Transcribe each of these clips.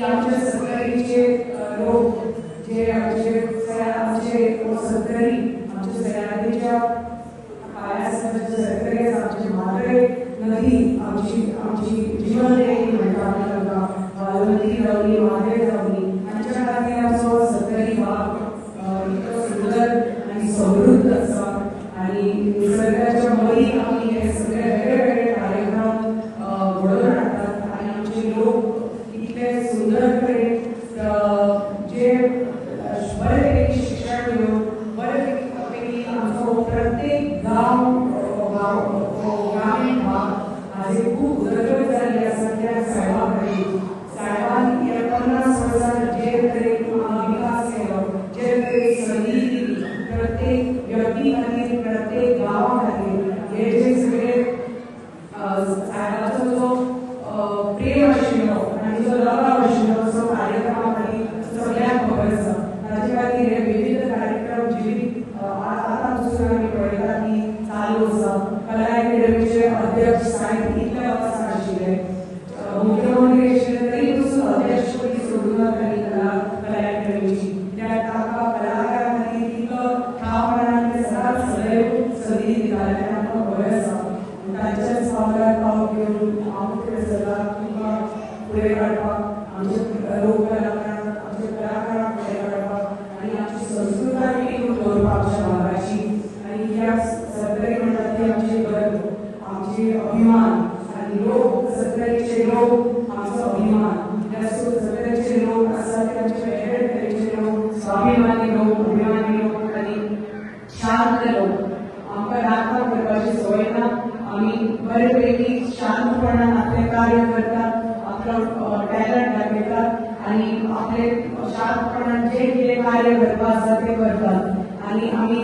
आमच्या सत्तरीचे लोक जे आमचे सत्तरी आमच्या सह्याद्रीच्या पायासकट सत्तरी आमचे म्हात्रे नदी आमची जीवन रेखी म्हणटा नदी जावली म्हात्रे जावली आमच्या खातीर आमचो सत्तरी भाग इतको सुंदर आनी समृद्ध आसा आनी निसर्गाच्या मदीं आमी हे सगळे वेगळे कार्यक्रम घडोवन हाडटात आनी आमचे लोक इतले सुंदर तरेन जे बरे पैकी शिक्षण घेवन बरे पैकी आमचो प्रत्येक ग्रामीण भाग हाजी खूब उदरगत जाल्ली आसा त्या सायबा खातीर सायबान ह्या 50 वर्सां जे तरेन विकास केलो जे तरेन संदी दिली प्रत्येक व्यक्ती खातीर प्रत्येक गांवा खातीर हे जे सगळे सायबाचो जो प्रेम आशिल्लो आनी जो लगाव आशिल्लो तो कार्यक्रमा खातीर सगळ्यांक खबर आसा ताचे खातीर हे विविध कार्यक्रम जिवीत आतां पसून आमी पळयता की चालू आसा कला अकॅडमीचे अध्यक्ष सायब इतले वर्सां आशिल्ले मुख्यमंत्री आशिल्ले तरी पसून अध्यक्ष पदी सोडून तांणी कला अकॅडमीची त्या ताका कलाकारां खातीर इतलो ठामपणान ते सदांच सदैव संदी दिताले तें आमकां खबर आसा तांच्याच पावलार पावल घेवन हांव फुडें सरला तुमकां फुडें काडपाक आमचे लोक कलाकारांक आमचे कलाकारांक फुडें काडपाक आनी आमची संस्कृताय टिकून दवरपाक आमच्या भागाची आनी ह्या सत्तरी म्हणटा ती आमची गर्व आमचे अभिमान आनी लोक सत्तरीचे लोक आमचो अभिमान ह्या सत्तरीचे लोक आसा ते आमचे वेगळे तरेचे लोक स्वाभिमानी लोक अभिमानी लोक आनी शांत लोक आमकां नाटकां करपाची संवय ना आमी बरे पैकी शांतपणान आपलें कार्य करतात आपलो टॅलंट दाखयतात आनी आपले शांतपणान जे कितें कार्य करपाक आसा तें करतात आनी आमी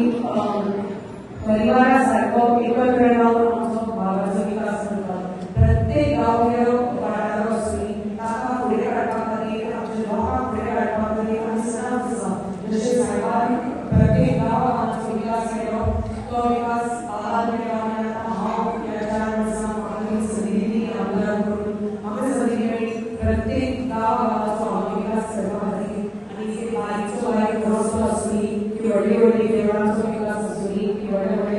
परिवारा सारको एकत्र रावन आमचो भागाचो विकास करतात प्रत्येक गांवगिरो वाठाराचो आसुनी ताका फुडें काडपा खातीर आमच्या लोकांक फुडें काडपा खातीर आमी सदांच आसा जशें सायबान प्रत्येक गांवांत आमचो विकास केलो तो विकास आहात केला हांव ह्या 4 वर्सां म्हाका संदी दिली आमदार करून म्हाका संदी मेळ्ळी प्रत्येक गांवाचो हांव विकास करपा खातीर आनी बारीकचो बारीक रस्तो आसुनी की व्हडली व्हडली देवळांचो विकास आसुनी की व्हडले व्हडले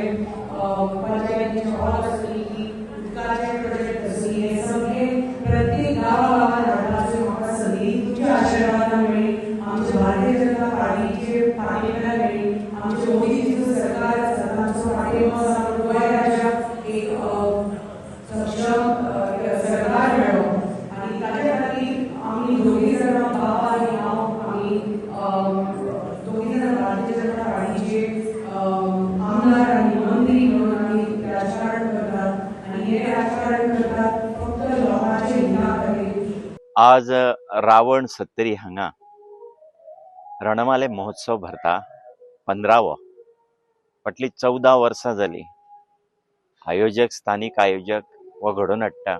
पंचायतीचे हॉल आसुनी की उदकाचे प्रोजेक्ट आसुनी हे सगळे प्रत्येक गांवांत हाडपाची म्हाका संदी तुमच्या आशिर्वादान मेळ्ळी आमच्या भारतीय जनता पार्टीचे पाठिंब्यान मेळ्ळी आमचे मोदीजी जो सरकार आसा तांचो पाठिंबो आसा गोंय राज्याक एक सक्षम सरकार मेळ्ळो आनी ताचे खातीर आमी दोगी जाणां बाबा आनी हांव आमी दोगी जाणां भारतीय जनता पार्टीचे आमदार आनी मंत्री म्हणून आमी राजकारण करतात आनी हे राजकारण करतात फक्त लोकांचे हिता खातीर। आज रावण सत्तरी हांगा रणमाले महोत्सव भरता 15वो फाटली 14 वर्सां जाली आयोजक स्थानिक आयोजक हो घडोवन हाडटा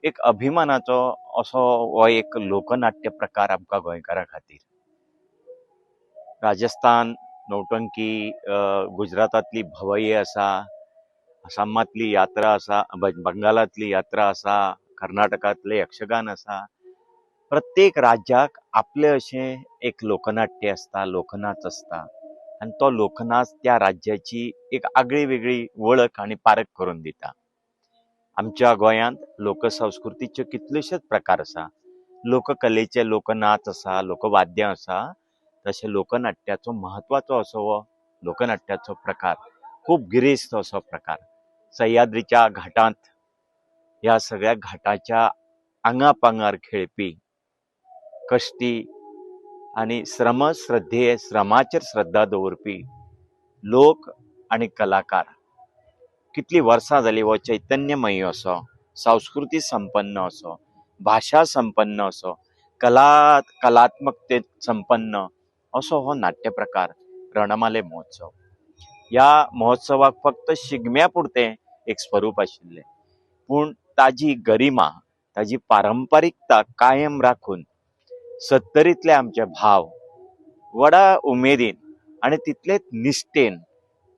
एक अभिमानाचो असो हो एक लोकनाट्य प्रकार आमकां गोंयकारां खातीर राजस्थान नौटंकी गुजरातांतली भवई आसा आसामांतली यात्रा आसा बंगालांतली यात्रा आसा कर्नाटकांतले यक्षगान आसा प्रत्येक राज्याक आपले अशें एक लोकनाट्य आसता लोकनाच आसता आनी तो लोकनाच त्या राज्याची एक आगळी वेगळी वळख आनी पारख करून दिता आमच्या गोंयांत लोकसंस्कृतीचे कितलेशेच प्रकार आसा लोककलेचे लोकनाच आसा लोकवाद्यां आसा तशें लोकनाट्याचो म्हत्वाचो असो हो लोकनाट्याचो प्रकार खूब गिरेस्त असो प्रकार सह्याद्रीच्या घाटांत ह्या सगळ्या घाटाच्या आंगापांगार खेळपी कश्टी आनी श्रमाचेर श्रद्धा दवरपी लोक आनी कलाकार कितली वर्सां जाली हो चैतन्यमयी असो संस्कृती संपन्न असो भाषा संपन्न असो कलात्मकतेत संपन्न असो हो नाट्य प्रकार रणमाले महोत्सव ह्या महोत्सवाक फक्त शिगम्या पुरतें एक स्वरूप आशिल्लें पूण ताजी गरिमा ताजी पारंपारिकता कायम राखून सत्तरीतले आमचे भाव व्हडा उमेदीन आनी तितलेच निश्ठेन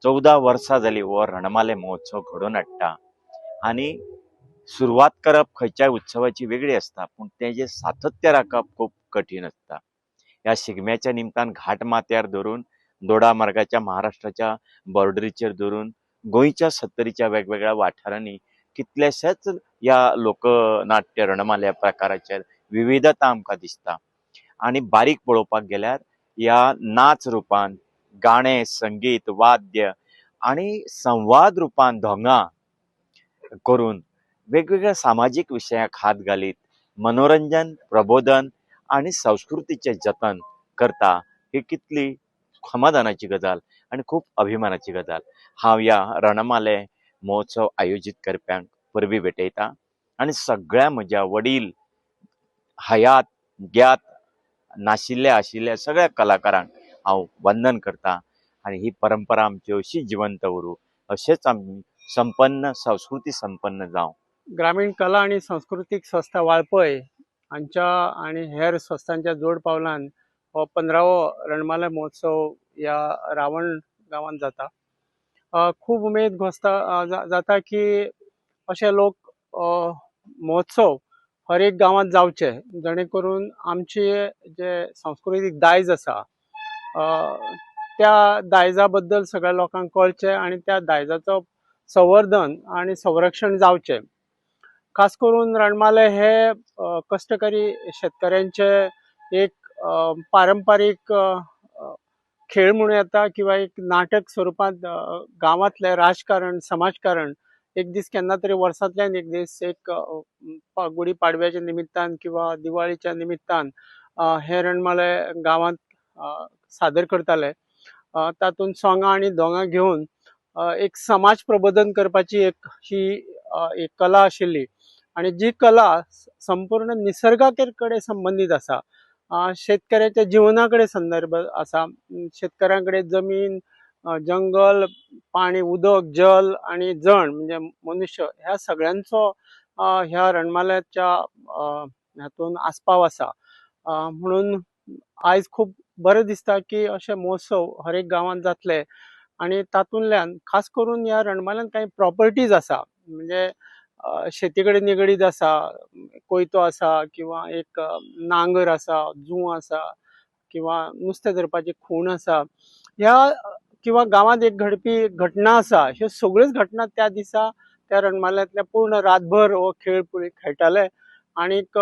14 वर्सां जाली हो रणमाले महोत्सव घडोवन हाडटा आनी सुरवात करप खंयच्याय उत्सवाची वेगळी असता, पूण तेजें सातत्य राखप खूब कठीण असता. ह्या शिगम्याच्या निमतान घाट माथ्यार धरून दोडामार्गाच्या महाराष्ट्राच्या बॉर्डरीचेर धरून गोंयच्या सत्तरीच्या वेगवेगळ्या वाठारांनी कितलेशेच ह्या लोकनाट्य रणमाले प्रकाराचेर विविधता आमकां दिसता. आनी बारीक पळोवपाक गेल्यार ह्या नाच रुपान गाणें, संगीत, वाद्य आनी संवाद रुपान धोंगा करून वेगवेगळ्या सामाजीक विशयांक हात घालीत मनोरंजन, प्रबोधन आनी संस्कृतीचें जतन करता ही कितली समाधानाची गजाल आनी खूब अभिमानाची गजाल. हांव ह्या रणमाले महोत्सव आयोजीत करप्यांक परबीं भेटयतां आनी सगळ्या म्हज्या वडील हयात ग्यात नाशिल्ल्या आशिल्ल्या सगळ्या कलाकारांक हांव वंदन करतां आनी ही परंपरा आमची अशी जिवंत उरूं, अशेंच आमी संपन्न संस्कृती संपन्न जावं. ग्रामीण कला आणि सांस्कृतिक संस्था वाळपय हांच्या आणि हेर संस्थांच्या जोड पावलान हो 15वो रणमाले महोत्सव ह्या रावण गांवांत जाता. खूब उमेद जाता की अशे लोक महोत्सव हर एक गांवांत जावचे, जेणे करून आमचे जे सांस्कृतिक दायज आसा त्या दायजा बद्दल सगळ्या लोकांक कळचें आनी त्या दायजाचो संवर्धन आणि संरक्षण जावचें. खास करून रणमाले हे कष्टकरी शेतकऱ्यांचे एक पारंपारीक खेळ म्हणून येता किंवा एक नाटक स्वरूपात गांवांतले राजकारण समाजकारण एक दीस केन्ना तरी वर्सांतल्यान एक दीस एक गुढी पाडव्याच्या निमित्तान किंवा दिवाळीच्या निमित्तान हे रणमाले गांवांत सादर करताले. तातूंत सोंगां आनी दोंगां घेवन एक समाज प्रबोधन करपाची एक ही एक कला आशिल्ली आणि जी कला संपूर्ण निसर्गाकडे संबंधित आसा. शेतकऱ्याच्या जिवनाकडे संदर्भ आसा. शेतकऱ्यांकडे जमीन, जंगल, पाणी, उदक, जल आणि जण म्हणजे मनुष्य ह्या सगळ्यांचो ह्या रणमाल्याच्या हातून आस्पाव आसा. म्हणून आयज खूब बरें दिसता की अशे महोत्सव हर एक गांवांत जातले आणि तातूंतल्यान खास करून ह्या रणमाल्यान काही प्रॉपर्टीज आसा, म्हणजे शेती कडेन निगडीत आसा, कोयतो आसा किंवा एक नांगर आसा, जूं आसा किंवा नुस्तें धरपाची खूण आसा, ह्या किंवा गांवांत एक घडपी घटना आसा, ह्यो सगळ्योच घटना त्या दिसा त्या रणमाल्यांतल्या पूर्ण रातभर हो खेळ खेळटाले आनीक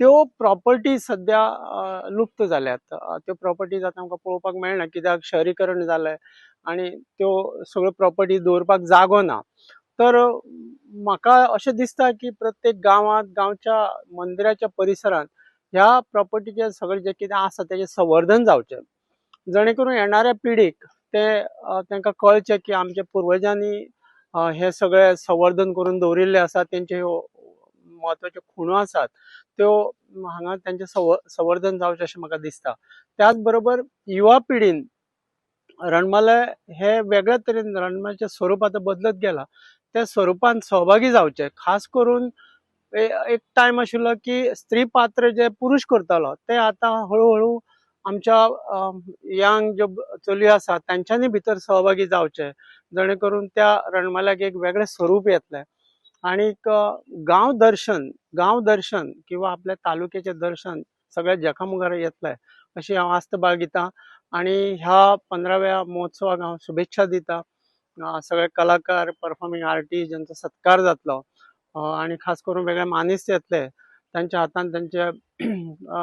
त्यो प्रॉपर्टी सध्या लुप्त जाल्यात. त्यो प्रॉपर्टीज आतां आमकां पळोवपाक मेळना कित्याक शहरीकरण जालें आनी त्यो सगळ्यो प्रॉपर्टी दवरपाक जागो ना. तर म्हाका अशें दिसता की प्रत्येक गांवांत गांवच्या मंदिराच्या परिसरांत ह्या प्रॉपर्टीचे सगळें जें कितें आसा तेजें संवर्धन जावचें, जेणे करून येणाऱ्या पिढीक तांकां कळचें की आमच्या पुर्वजांनी हे सगळें संवर्धन करून दवरिल्लें आसा. तेंच्यो ह्यो म्हत्वाच्यो खुणो आसात त्यो हांगा तेंचें संवर्धन जावचें अशें म्हाका दिसता. त्याच बरोबर युवा पिढीन रणमाले हे वेगळ्या तरेन रणमालेचें स्वरूप आतां बदलत गेलां, त्या स्वरूपान सहभागी जावचे. खास करून एक टायम आशिल्लो की स्त्री पात्र जे पुरुष करतालो ते आतां हळू आमच्या यंग ज्यो चलयो आसा तांच्यांनी भितर सहभागी जावचे, जेणे करून त्या रणमाल्याक एक वेगळें स्वरूप येतलें. आनीक गांव दर्शन किंवा आपल्या तालुक्याचें दर्शन सगळ्या जगा मुखार येतलें अशी हांव आस्त बाळगितां आनी ह्या 15व्या महोत्सवाक हांव शुभेच्छा दितां. सगळे कलाकार, परफॉर्मिंग आर्टिस्ट ज्यांचो सत्कार जातलो आणि खास करून वेगळे मानेस्त येतले त्यांच्या हातान त्यांचे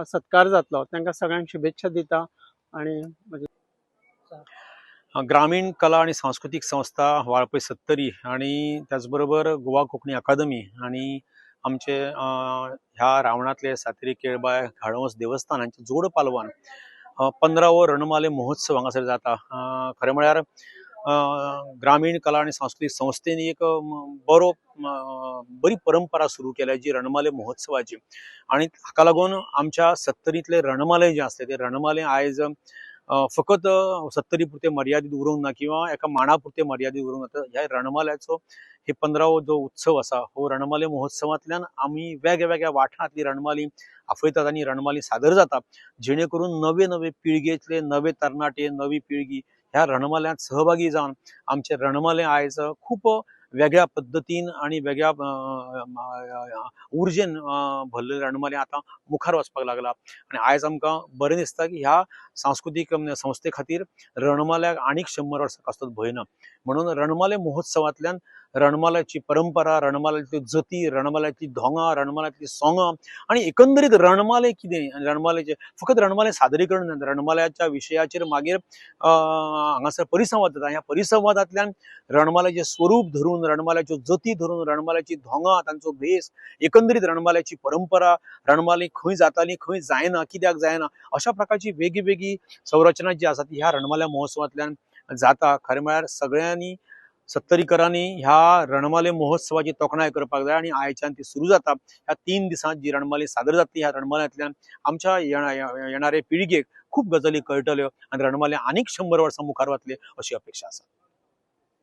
सत्कार जातलो, तांकां सगळ्यांक शुभेच्छा दिता. आणि ग्रामीण कला आणि सांस्कृतिक संस्था वाळपय सत्तरी आणि त्याचबरोबर गोवा कोंकणी अकादमी आणि आमचे ह्या रावणातले सातेरी केळबाय घाडवस देवस्थान हांचे जोड पालवान 15वो रणमाले महोत्सव हांगासर जाता. खरें म्हळ्यार ग्रामीण कला आणि सांस्कृतिक संस्थेनी एक बरी परंपरा सुरू केल्या जी रणमाले महोत्सवाची. आणि हाका लागून आमच्या सत्तरीतले रणमाले जे आसले ते रणमाले आयज फकत सत्तरी पुरते मर्यादित उरूंक ना किंवा एका मांडा पुरते मर्यादित उरूंक ना. ह्या रणमाल्याचो हे 15वो जो उत्सव आसा हो रणमाले महोत्सवांतल्यान आमी वेगवेगळ्या वाठारांतली रणमाली आपयतात आनी रणमाली सादर जाता, जेणे करून नवे पिळगेतले नवे तरणाटे नवी पिळगी ह्या रणमाल्यांत सहभागी जावन आमचे रणमाले आयज खूब वेगळ्या पद्धतीन आणि वेगळ्या उर्जेन भरलेले रणमाले आता मुखार वचपाक लागला आणि आयज आमकां बरें दिसता की ह्या सांस्कृतीक संस्थे खातीर रणमाल्याक आनीक 100 वर्सां कास्तत भंय ना म्हणून रणमाले महोत्सवांतल्यान रणमाल्याची परंपरा, रणमाल्यातल्यो जती, रणमाल्यातली धोंगां, रणमाल्यातली सोंगां आणि एकंदरीत रणमाले कितें, रणमालेचे फकत रणमाले सादरीकरण न्हय, रणमाल्याच्या विशयाचेर मागीर हांगासर परिसंवाद जाता. ह्या परिसंवादांतल्यान रणमाल्याचें स्वरूप धरून, रणमाल्याच्यो जती धरून, रणमाल्याची धोंगां, तांचो भेस, एकंदरीत रणमाल्याची परंपरा, रणमाली खंय जाताली, खंय जायना, कित्याक जायना, अशा प्रकारची वेगळी संरचना जी आसा ती ह्या रणमाल्या महोत्सवांतल्यान जाता. खरें म्हळ्यार सगळ्यांनी सत्तरीकरांनी ह्या रणमाले महोत्सवाची तोखणाय करपाक जाय आणि आयच्यान ती सुरू जाता. ह्या 3 दिसांत जी रणमाली सादर जातली ह्या रणमाल्यांतल्यान आमच्या येणारे पिळगेक खूब गजाली कळटल्यो आणि रणमाले आनीक 100 वर्सां मुखार वतले अशी अपेक्षा आसा.